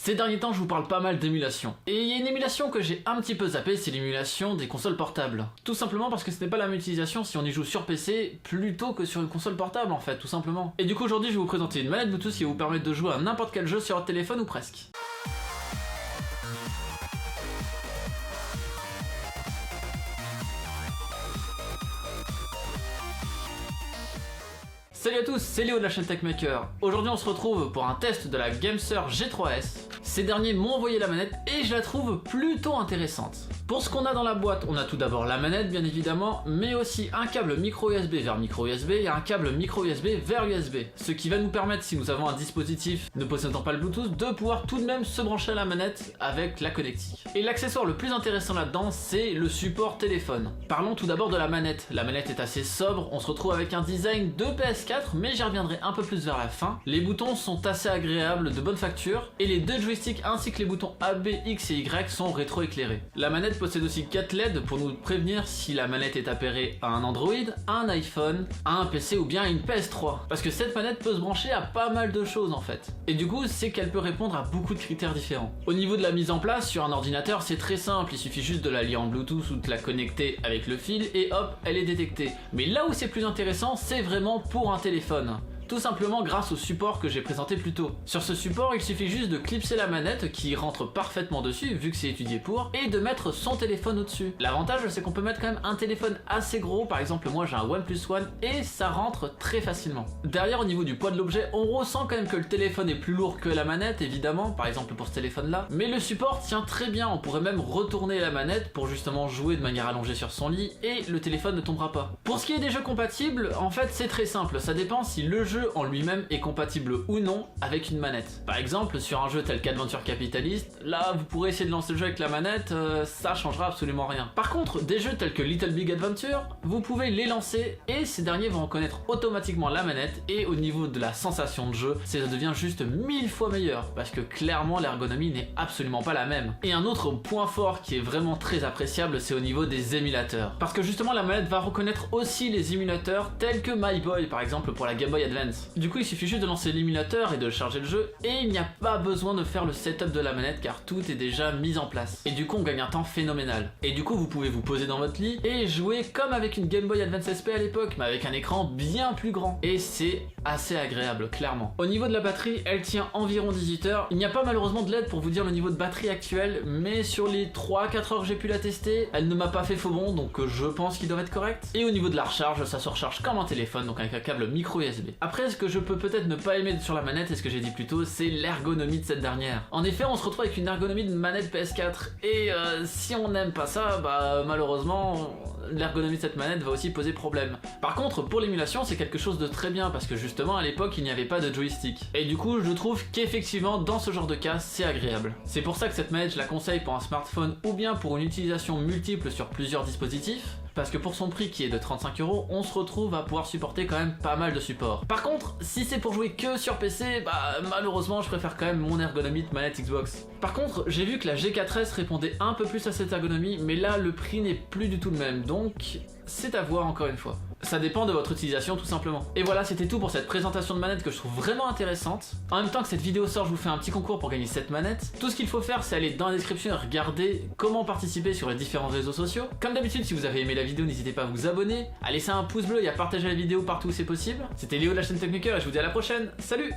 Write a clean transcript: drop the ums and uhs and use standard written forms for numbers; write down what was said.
Ces derniers temps, je vous parle pas mal d'émulation. Et il y a une émulation que j'ai un petit peu zappée, c'est l'émulation des consoles portables. Tout simplement parce que ce n'est pas la même utilisation si on y joue sur PC plutôt que sur une console portable en fait, tout simplement. Et du coup aujourd'hui je vais vous présenter une manette Bluetooth qui va vous permettre de jouer à n'importe quel jeu sur votre téléphone ou presque. Salut à tous, c'est Léo de la chaîne TechMaker. Aujourd'hui on se retrouve pour un test de la GameSir G3S. Ces derniers m'ont envoyé la manette et je la trouve plutôt intéressante. Pour ce qu'on a dans la boîte, on a tout d'abord la manette bien évidemment, mais aussi un câble micro USB vers micro USB et un câble micro USB vers USB. Ce qui va nous permettre, si nous avons un dispositif ne possédant pas le Bluetooth, de pouvoir tout de même se brancher à la manette avec la connectique. Et l'accessoire le plus intéressant là-dedans, c'est le support téléphone. Parlons tout d'abord de la manette. La manette est assez sobre, on se retrouve avec un design de PS4, mais j'y reviendrai un peu plus vers la fin. Les boutons sont assez agréables, de bonne facture, et les deux joysticks ainsi que les boutons A, B, X et Y sont rétroéclairés. La manette possède aussi 4 LED pour nous prévenir si la manette est appairée à un Android, à un iPhone, à un PC ou bien à une PS3. Parce que cette manette peut se brancher à pas mal de choses en fait. Et du coup, c'est qu'elle peut répondre à beaucoup de critères différents. Au niveau de la mise en place, sur un ordinateur, c'est très simple, il suffit juste de la lier en Bluetooth ou de la connecter avec le fil et hop, elle est détectée. Mais là où c'est plus intéressant, c'est vraiment pour un téléphone. Tout simplement grâce au support que j'ai présenté plus tôt. Sur ce support, il suffit juste de clipser la manette qui rentre parfaitement dessus, vu que c'est étudié pour, et de mettre son téléphone au-dessus. L'avantage, c'est qu'on peut mettre quand même un téléphone assez gros, par exemple moi j'ai un OnePlus One, et ça rentre très facilement. Derrière, au niveau du poids de l'objet, on ressent quand même que le téléphone est plus lourd que la manette, évidemment, par exemple pour ce téléphone-là, mais le support tient très bien, on pourrait même retourner la manette pour justement jouer de manière allongée sur son lit, et le téléphone ne tombera pas. Pour ce qui est des jeux compatibles, en fait c'est très simple, ça dépend si le jeu en lui-même est compatible ou non avec une manette. Par exemple, sur un jeu tel qu'Adventure Capitalist, là vous pourrez essayer de lancer le jeu avec la manette, ça changera absolument rien. Par contre, des jeux tels que Little Big Adventure, vous pouvez les lancer et ces derniers vont reconnaître automatiquement la manette et au niveau de la sensation de jeu, ça devient juste 1000 fois meilleur parce que clairement l'ergonomie n'est absolument pas la même. Et un autre point fort qui est vraiment très appréciable, c'est au niveau des émulateurs. Parce que justement la manette va reconnaître aussi les émulateurs tels que My Boy par exemple pour la Game Boy Advance. Du coup il suffit juste de lancer l'émulateur et de charger le jeu et il n'y a pas besoin de faire le setup de la manette car tout est déjà mis en place. Et du coup on gagne un temps phénoménal. Et du coup vous pouvez vous poser dans votre lit et jouer comme avec une Game Boy Advance SP à l'époque mais avec un écran bien plus grand. Et c'est assez agréable clairement. Au niveau de la batterie, elle tient environ 18 heures. Il n'y a pas malheureusement de LED pour vous dire le niveau de batterie actuel mais sur les 3-4 heures que j'ai pu la tester, elle ne m'a pas fait faux bon donc je pense qu'il doit être correct. Et au niveau de la recharge, ça se recharge comme un téléphone donc avec un câble micro USB. Après ce que je peux peut-être ne pas aimer sur la manette et ce que j'ai dit plus tôt, c'est l'ergonomie de cette dernière. En effet, on se retrouve avec une ergonomie de manette PS4 et si on n'aime pas ça, bah malheureusement l'ergonomie de cette manette va aussi poser problème. Par contre, pour l'émulation, c'est quelque chose de très bien parce que justement à l'époque, il n'y avait pas de joystick. Et du coup, je trouve qu'effectivement, dans ce genre de cas, c'est agréable. C'est pour ça que cette manette, je la conseille pour un smartphone ou bien pour une utilisation multiple sur plusieurs dispositifs. Parce que pour son prix qui est de 35 €, on se retrouve à pouvoir supporter quand même pas mal de supports. Par contre, si c'est pour jouer que sur PC, bah malheureusement je préfère quand même mon ergonomie de manette Xbox. Par contre, j'ai vu que la G4S répondait un peu plus à cette ergonomie, mais là le prix n'est plus du tout le même, donc c'est à voir encore une fois. Ça dépend de votre utilisation tout simplement. Et voilà, c'était tout pour cette présentation de manette que je trouve vraiment intéressante. En même temps que cette vidéo sort, je vous fais un petit concours pour gagner cette manette. Tout ce qu'il faut faire, c'est aller dans la description et regarder comment participer sur les différents réseaux sociaux. Comme d'habitude, si vous avez aimé la vidéo, n'hésitez pas à vous abonner, à laisser un pouce bleu et à partager la vidéo partout où c'est possible. C'était Léo de la chaîne TechMaker et je vous dis à la prochaine. Salut!